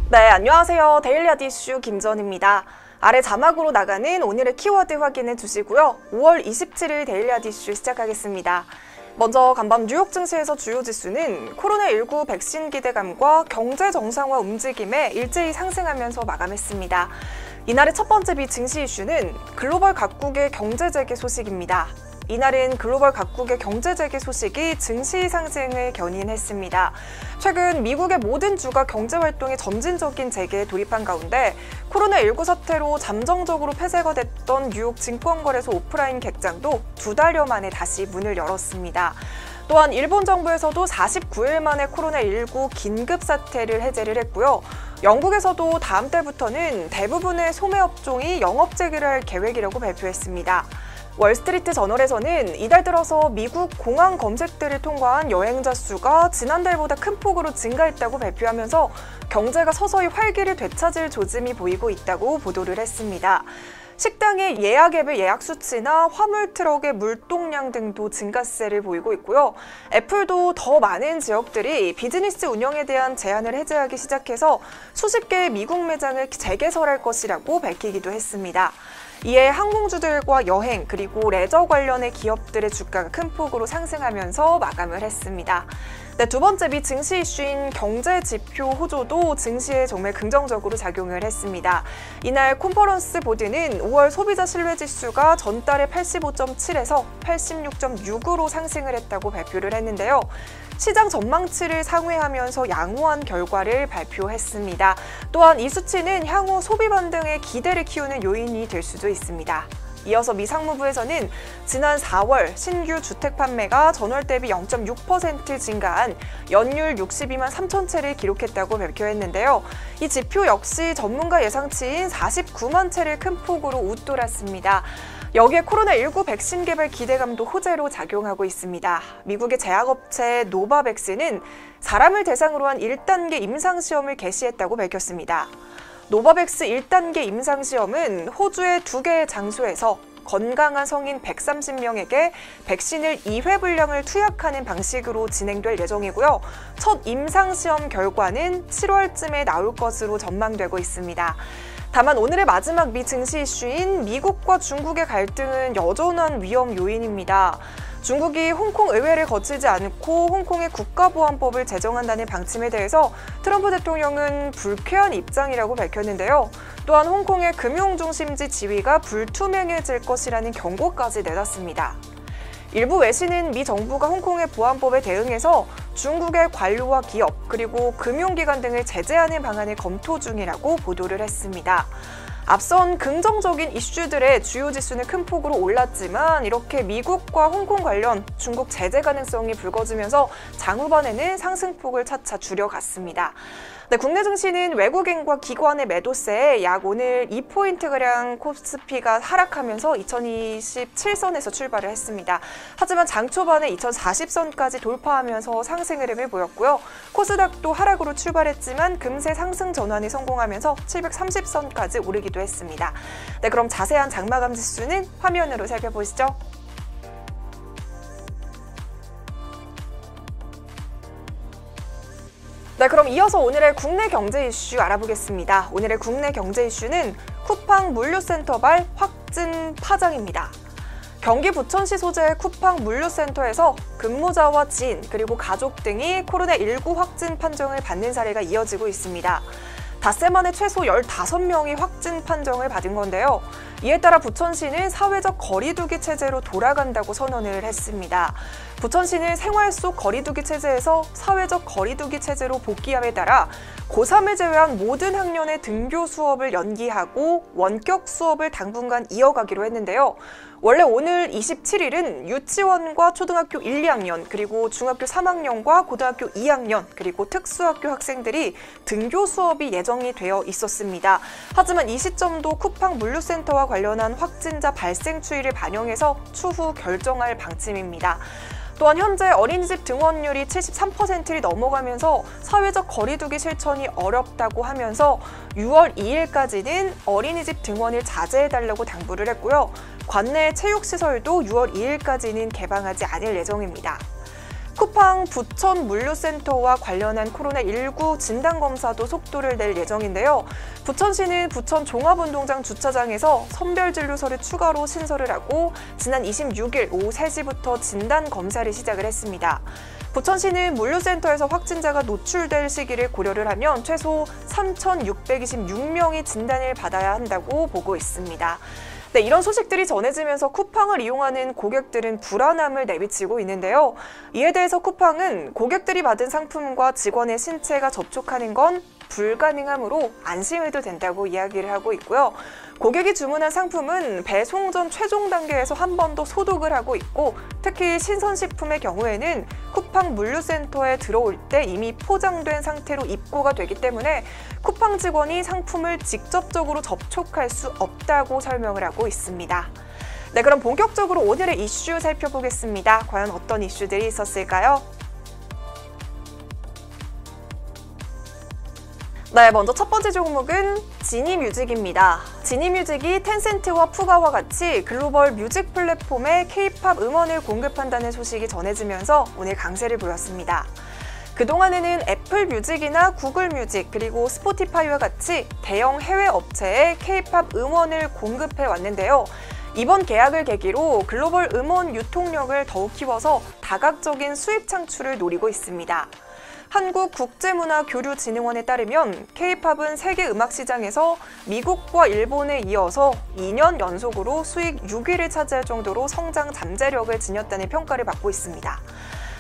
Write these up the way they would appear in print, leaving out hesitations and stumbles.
네, 안녕하세요. 데일리아드 이슈 김전입니다. 아래 자막으로 나가는 오늘의 키워드 확인해 주시고요. 5월 27일 데일리아드 이슈 시작하겠습니다. 먼저 간밤 뉴욕 증시에서 주요 지수는 코로나19 백신 기대감과 경제 정상화 움직임에 일제히 상승하면서 마감했습니다. 이날의 첫 번째 비증시 이슈는 글로벌 각국의 경제 재개 소식입니다. 이날은 글로벌 각국의 경제 재개 소식이 증시 상승을 견인했습니다. 최근 미국의 모든 주가 경제 활동에 점진적인 재개에 돌입한 가운데 코로나19 사태로 잠정적으로 폐쇄가 됐던 뉴욕 증권거래소 오프라인 객장도 2달여 만에 다시 문을 열었습니다. 또한 일본 정부에서도 49일 만에 코로나19 긴급 사태를 해제를 했고요. 영국에서도 다음 달부터는 대부분의 소매 업종이 영업 재개를 할 계획이라고 발표했습니다. 월스트리트 저널에서는 이달 들어서 미국 공항 검색대를 통과한 여행자 수가 지난달보다 큰 폭으로 증가했다고 발표하면서 경제가 서서히 활기를 되찾을 조짐이 보이고 있다고 보도를 했습니다. 식당의 예약 앱의 예약 수치나 화물 트럭의 물동량 등도 증가세를 보이고 있고요. 애플도 더 많은 지역들이 비즈니스 운영에 대한 제한을 해제하기 시작해서 수십 개의 미국 매장을 재개설할 것이라고 밝히기도 했습니다. 이에 항공주들과 여행 그리고 레저 관련의 기업들의 주가가 큰 폭으로 상승하면서 마감을 했습니다. 네, 두 번째 비증시 이슈인 경제 지표 호조도 증시에 정말 긍정적으로 작용을 했습니다. 이날 컨퍼런스 보드는 5월 소비자 신뢰지수가 전달의 85.7에서 86.6으로 상승을 했다고 발표를 했는데요. 시장 전망치를 상회하면서 양호한 결과를 발표했습니다. 또한 이 수치는 향후 소비 반등의 기대를 키우는 요인이 될 수도 있습니다. 이어서 미 상무부에서는 지난 4월 신규 주택 판매가 전월 대비 0.6% 증가한 연율 62만 3천 채를 기록했다고 발표했는데요. 이 지표 역시 전문가 예상치인 49만 채를 큰 폭으로 웃돌았습니다. 여기에 코로나19 백신 개발 기대감도 호재로 작용하고 있습니다. 미국의 제약업체 노바백스는 사람을 대상으로 한 1단계 임상시험을 개시했다고 밝혔습니다. 노바백스 1단계 임상시험은 호주의 2개의 장소에서 건강한 성인 130명에게 백신을 2회 분량을 투약하는 방식으로 진행될 예정이고요. 첫 임상시험 결과는 7월쯤에 나올 것으로 전망되고 있습니다. 다만 오늘의 마지막 미증시 이슈인 미국과 중국의 갈등은 여전한 위험 요인입니다. 중국이 홍콩 의회를 거치지 않고 홍콩의 국가보안법을 제정한다는 방침에 대해서 트럼프 대통령은 불쾌한 입장이라고 밝혔는데요. 또한 홍콩의 금융중심지 지위가 불투명해질 것이라는 경고까지 내놨습니다. 일부 외신은 미 정부가 홍콩의 보안법에 대응해서 중국의 관료와 기업 그리고 금융기관 등을 제재하는 방안을 검토 중이라고 보도를 했습니다. 앞선 긍정적인 이슈들의 주요 지수는 큰 폭으로 올랐지만 이렇게 미국과 홍콩 관련 중국 제재 가능성이 불거지면서 장후반에는 상승폭을 차차 줄여갔습니다. 네, 국내 증시는 외국인과 기관의 매도세에 약 오늘 2포인트가량 코스피가 하락하면서 2027선에서 출발을 했습니다. 하지만 장 초반에 2040선까지 돌파하면서 상승 흐름을 보였고요. 코스닥도 하락으로 출발했지만 금세 상승 전환이 성공하면서 730선까지 오르기도 했습니다. 네, 그럼 자세한 장마감 지수는 화면으로 살펴보시죠. 네, 그럼 이어서 오늘의 국내 경제 이슈 알아보겠습니다. 오늘의 국내 경제 이슈는 쿠팡 물류센터발 확진 파장입니다. 경기 부천시 소재의 쿠팡 물류센터에서 근무자와 지인 그리고 가족 등이 코로나19 확진 판정을 받는 사례가 이어지고 있습니다. 닷새 만에 최소 15명이 확진 판정을 받은 건데요. 이에 따라 부천시는 사회적 거리두기 체제로 돌아간다고 선언을 했습니다. 부천시는 생활 속 거리두기 체제에서 사회적 거리두기 체제로 복귀함에 따라 고3을 제외한 모든 학년의 등교 수업을 연기하고 원격 수업을 당분간 이어가기로 했는데요. 원래 오늘 27일은 유치원과 초등학교 1, 2학년, 그리고 중학교 3학년과 고등학교 2학년, 그리고 특수학교 학생들이 등교 수업이 예정이 되어 있었습니다. 하지만 이 시점도 쿠팡 물류센터와 관련한 확진자 발생 추이를 반영해서 추후 결정할 방침입니다. 또한 현재 어린이집 등원율이 73%를 넘어가면서 사회적 거리두기 실천이 어렵다고 하면서 6월 2일까지는 어린이집 등원을 자제해달라고 당부를 했고요. 관내 체육시설도 6월 2일까지는 개방하지 않을 예정입니다. 쿠팡 부천 물류센터와 관련한 코로나19 진단검사도 속도를 낼 예정인데요. 부천시는 부천 종합운동장 주차장에서 선별진료소를 추가로 신설을 하고 지난 26일 오후 3시부터 진단검사를 시작을 했습니다. 부천시는 물류센터에서 확진자가 노출될 시기를 고려를 하면 최소 3,626명이 진단을 받아야 한다고 보고 있습니다. 네, 이런 소식들이 전해지면서 쿠팡을 이용하는 고객들은 불안함을 내비치고 있는데요. 이에 대해서 쿠팡은 고객들이 받은 상품과 직원의 신체가 접촉하는 건 불가능하므로 안심해도 된다고 이야기를 하고 있고요. 고객이 주문한 상품은 배송 전 최종 단계에서 한 번 더 소독을 하고 있고 특히 신선식품의 경우에는 쿠팡 물류센터에 들어올 때 이미 포장된 상태로 입고가 되기 때문에 쿠팡 직원이 상품을 직접적으로 접촉할 수 없다고 설명을 하고 있습니다. 네, 그럼 본격적으로 오늘의 이슈 살펴보겠습니다. 과연 어떤 이슈들이 있었을까요? 네, 먼저 첫 번째 종목은 지니뮤직입니다. 지니뮤직이 텐센트와 푸가와 같이 글로벌 뮤직 플랫폼에 K-팝 음원을 공급한다는 소식이 전해지면서 오늘 강세를 보였습니다. 그동안에는 애플 뮤직이나 구글 뮤직 그리고 스포티파이와 같이 대형 해외 업체에 K-팝 음원을 공급해 왔는데요. 이번 계약을 계기로 글로벌 음원 유통력을 더욱 키워서 다각적인 수입 창출을 노리고 있습니다. 한국국제문화교류진흥원에 따르면 K-팝은 세계 음악 시장에서 미국과 일본에 이어서 2년 연속으로 수익 6위를 차지할 정도로 성장 잠재력을 지녔다는 평가를 받고 있습니다.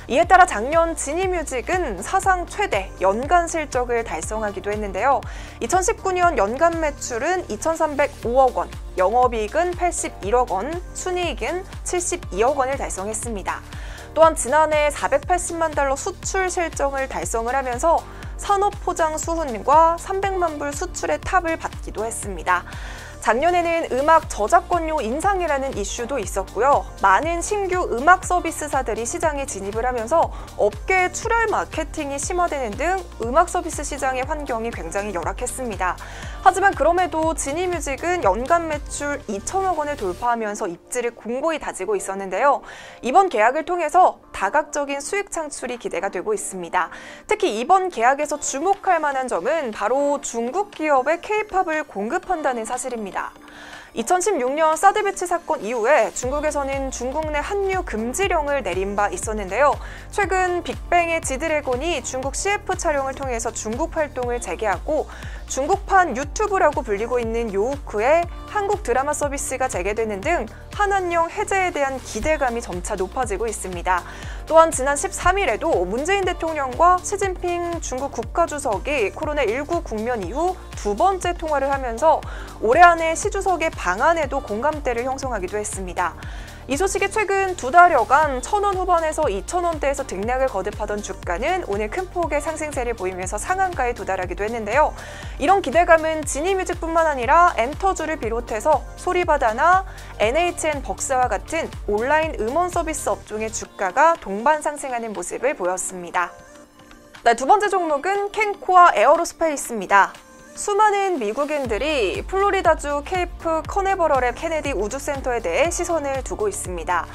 이에 따라 작년 지니뮤직은 사상 최대 연간 실적을 달성하기도 했는데요. 2019년 연간 매출은 2,305억 원, 영업이익은 81억 원, 순이익은 72억 원을 달성했습니다. 또한 지난해 480만 달러 수출 실적을 달성을 하면서 산업포장 수훈과 300만 불 수출의 탑을 받기도 했습니다. 작년에는 음악 저작권료 인상이라는 이슈도 있었고요. 많은 신규 음악 서비스사들이 시장에 진입을 하면서 업계의 출혈 마케팅이 심화되는 등 음악 서비스 시장의 환경이 굉장히 열악했습니다. 하지만 그럼에도 지니뮤직은 연간 매출 2천억 원을 돌파하면서 입지를 공고히 다지고 있었는데요. 이번 계약을 통해서 다각적인 수익 창출이 기대가 되고 있습니다. 특히 이번 계약에서 주목할 만한 점은 바로 중국 기업에 K-팝을 공급한다는 사실입니다. 2016년 사드 배치 사건 이후에 중국에서는 중국 내 한류 금지령을 내린 바 있었는데요. 최근 빅뱅의 지드래곤이 중국 CF 촬영을 통해서 중국 활동을 재개하고 중국판 유튜브라고 불리고 있는 요우쿠의 한국 드라마 서비스가 재개되는 등 한한령 해제에 대한 기대감이 점차 높아지고 있습니다. 또한 지난 13일에도 문재인 대통령과 시진핑 중국 국가주석이 코로나19 국면 이후 두 번째 통화를 하면서 올해 안에 시 주석의 방안에도 공감대를 형성하기도 했습니다. 이 소식에 최근 두 달여간 1,000원 후반에서 2,000원대에서 등락을 거듭하던 주가는 오늘 큰 폭의 상승세를 보이면서 상한가에 도달하기도 했는데요. 이런 기대감은 지니뮤직뿐만 아니라 엔터주를 비롯해서 소리바다나 NHN 벅스와 같은 온라인 음원 서비스 업종의 주가가 동반 상승하는 모습을 보였습니다. 네, 두 번째 종목은 캔코아 에어로스페이스입니다. 수많은 미국인들이 플로리다주 케이프 커네버럴의 케네디 우주센터에 대해 시선을 두고 있습니다.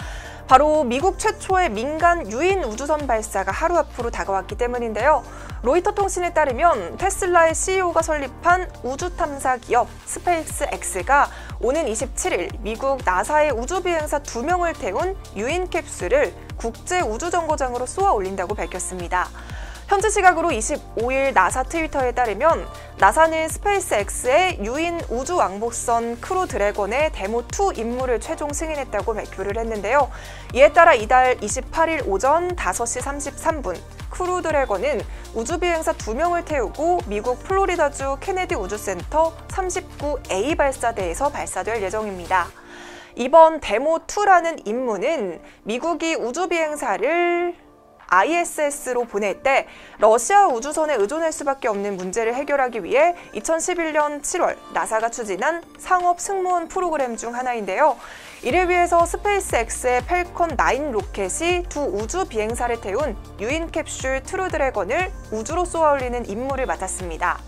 바로 미국 최초의 민간 유인 우주선 발사가 하루 앞으로 다가왔기 때문인데요. 로이터 통신에 따르면 테슬라의 CEO가 설립한 우주 탐사 기업 스페이스X가 오는 27일 미국 나사의 우주비행사 2명을 태운 유인 캡슐을 국제우주정거장으로 쏘아 올린다고 밝혔습니다. 현지 시각으로 25일 나사 트위터에 따르면 나사는 스페이스X의 유인 우주 왕복선 크루 드래곤의 데모2 임무를 최종 승인했다고 발표를 했는데요. 이에 따라 이달 28일 오전 5시 33분 크루 드래곤은 우주비행사 2명을 태우고 미국 플로리다주 케네디 우주센터 39A 발사대에서 발사될 예정입니다. 이번 데모2라는 임무는 미국이 우주비행사를 ISS로 보낼 때 러시아 우주선에 의존할 수밖에 없는 문제를 해결하기 위해 2011년 7월 나사가 추진한 상업 승무원 프로그램 중 하나인데요. 이를 위해서 스페이스X의 펠컨 9 로켓이 두 우주 비행사를 태운 유인 캡슐 트루 드래곤을 우주로 쏘아 올리는 임무를 맡았습니다.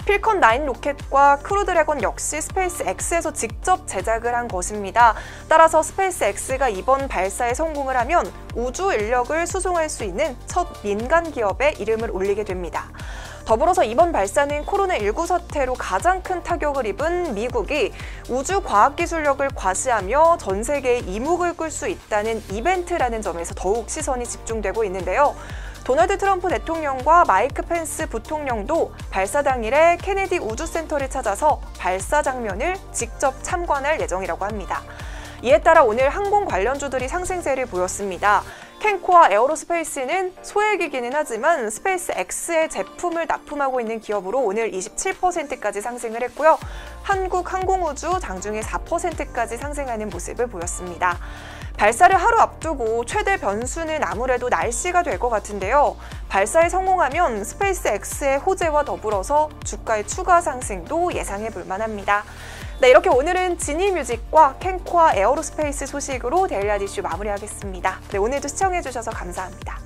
필컨 9 로켓과 크루드래곤 역시 스페이스 X에서 직접 제작을 한 것입니다. 따라서 스페이스 X가 이번 발사에 성공을 하면 우주 인력을 수송할 수 있는 첫 민간 기업에 이름을 올리게 됩니다. 더불어서 이번 발사는 코로나19 사태로 가장 큰 타격을 입은 미국이 우주 과학기술력을 과시하며 전 세계에 이목을 끌 수 있다는 이벤트라는 점에서 더욱 시선이 집중되고 있는데요. 도널드 트럼프 대통령과 마이크 펜스 부통령도 발사 당일에 케네디 우주센터를 찾아서 발사 장면을 직접 참관할 예정이라고 합니다. 이에 따라 오늘 항공 관련주들이 상승세를 보였습니다. 캔코와 에어로스페이스는 소액이기는 하지만 스페이스 X의 제품을 납품하고 있는 기업으로 오늘 27%까지 상승을 했고요. 한국항공우주 장중에 4%까지 상승하는 모습을 보였습니다. 발사를 하루 앞두고 최대 변수는 아무래도 날씨가 될 것 같은데요. 발사에 성공하면 스페이스 X의 호재와 더불어서 주가의 추가 상승도 예상해 볼 만합니다. 네, 이렇게 오늘은 지니뮤직과 캔코와 에어로스페이스 소식으로 데일리아드 이슈 마무리하겠습니다. 네, 오늘도 시청해주셔서 감사합니다.